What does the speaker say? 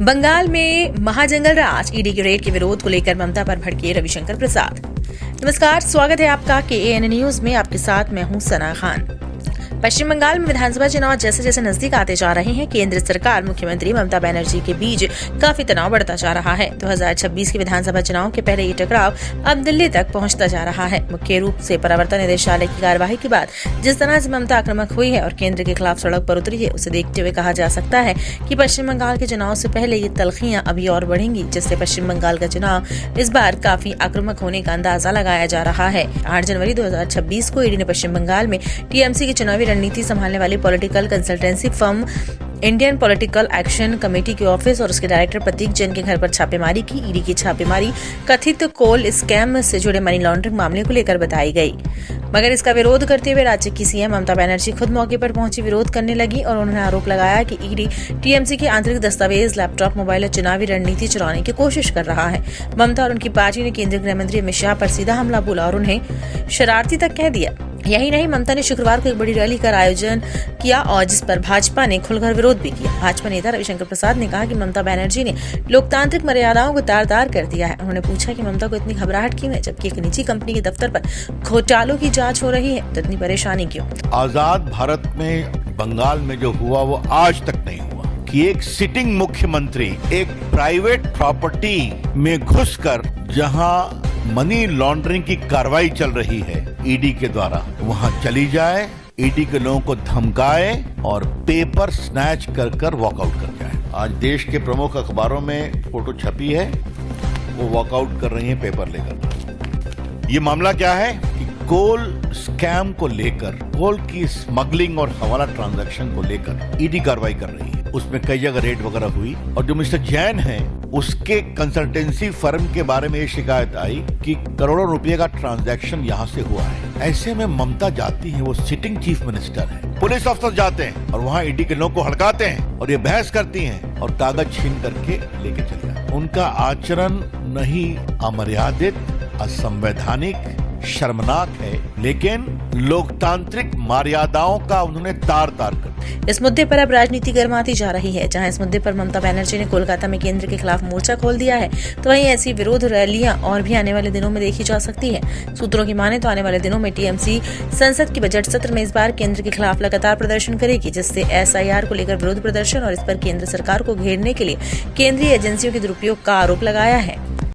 बंगाल में महाजंगल राज ईडी के रेड के विरोध को लेकर ममता पर भड़के रविशंकर प्रसाद। नमस्कार, स्वागत है आपका KAN न्यूज में। आपके साथ मैं हूं सना खान। पश्चिम बंगाल में विधानसभा चुनाव जैसे जैसे नजदीक आते जा रहे हैं, केंद्र सरकार मुख्यमंत्री ममता बनर्जी के बीच काफी तनाव बढ़ता जा रहा है। 2026 के विधानसभा चुनाव के पहले ये टकराव अब दिल्ली तक पहुंचता जा रहा है। मुख्य रूप से प्रवर्तन निदेशालय की कार्यवाही के बाद जिस तरह से ममता आक्रामक हुई है और केंद्र के खिलाफ सड़क पर उतरी है, उसे देखते हुए कहा जा सकता है कि पश्चिम बंगाल के चुनाव से पहले ये तल्खियां अभी और बढ़ेंगी, जिससे पश्चिम बंगाल का चुनाव इस बार काफी आक्रामक होने का अंदाजा लगाया जा रहा है। 8 जनवरी 2026 को ईडी ने पश्चिम बंगाल में TMC की चुनावी रणनीति संभालने वाली political consultancy firm Indian political action committee के ऑफिस और उसके डायरेक्टर प्रतीक जैन के घर पर छापेमारी की। ईडी की छापेमारी कथित कोल स्कैम से जुड़े मनी लॉन्ड्रिंग मामले को लेकर बताई गई, मगर इसका विरोध करते हुए राज्य की CM ममता बनर्जी खुद मौके पर पहुंची विरोध करने लगी और उन्होंने आरोप लगाया कि ईडी TMC के आंतरिक दस्तावेज, लैपटॉप, मोबाइल और चुनावी रणनीति चुराने की कोशिश कर रहा है। ममता और उनकी पार्टी ने केंद्रीय गृह मंत्री अमित शाह पर सीधा हमला बोला और उन्हें शरारती तक कह दिया। यही नहीं, ममता ने शुक्रवार को एक बड़ी रैली का आयोजन किया और जिस पर भाजपा ने खुलकर विरोध भी किया। भाजपा नेता रविशंकर प्रसाद ने कहा कि ममता बनर्जी ने लोकतांत्रिक मर्यादाओं को तार-तार कर दिया है। उन्होंने पूछा कि ममता को इतनी घबराहट क्यों है, जबकि एक निजी कंपनी के दफ्तर पर घोटालों की जांच हो रही है, तो इतनी परेशानी क्यों? आजाद भारत में बंगाल में जो हुआ वो आज तक नहीं हुआ कि एक सिटिंग मुख्यमंत्री एक प्राइवेट प्रॉपर्टी में घुसकर जहां मनी लॉन्ड्रिंग की कार्रवाई चल रही है ईडी के द्वारा, वहां चली जाए, ईडी के लोगों को धमकाए और पेपर स्नैच कर वॉकआउट कर जाए। आज देश के प्रमुख अखबारों में फोटो छपी है, वो वॉकआउट कर रही है पेपर लेकर। ये मामला क्या है कि कोल स्कैम को लेकर, कोल की स्मगलिंग और हवाला ट्रांजैक्शन को लेकर ईडी कार्रवाई कर रही है। उसमें कई जगह रेड वगैरह हुई और जो मिस्टर जैन है उसके कंसल्टेंसी फर्म के बारे में ये शिकायत आई कि करोड़ों रुपए का ट्रांजैक्शन यहाँ से हुआ है। ऐसे में ममता जाती है, वो सिटिंग चीफ मिनिस्टर है, पुलिस अफसर जाते हैं और वहाँ ईडी के लोगों को हड़काते हैं और ये बहस करती हैं और कागज छीन करके लेके चले जाते। उनका आचरण नहीं अमर्यादित, असंवैधानिक, शर्मनाक है, लेकिन लोकतांत्रिक मर्यादाओं का उन्होंने तार-तार कर। इस मुद्दे पर अब राजनीति गर्माती जा रही है। जहां इस मुद्दे पर ममता बनर्जी ने कोलकाता में केंद्र के खिलाफ मोर्चा खोल दिया है, तो वहीं ऐसी विरोध रैलियां और भी आने वाले दिनों में देखी जा सकती है। सूत्रों की माने तो आने वाले दिनों में TMC संसद के बजट सत्र में इस बार केंद्र के खिलाफ लगातार प्रदर्शन करेगी, जिससे SIR को लेकर विरोध प्रदर्शन और इस पर केंद्र सरकार को घेरने के लिए केंद्रीय एजेंसियों के दुरुपयोग का आरोप लगाया है।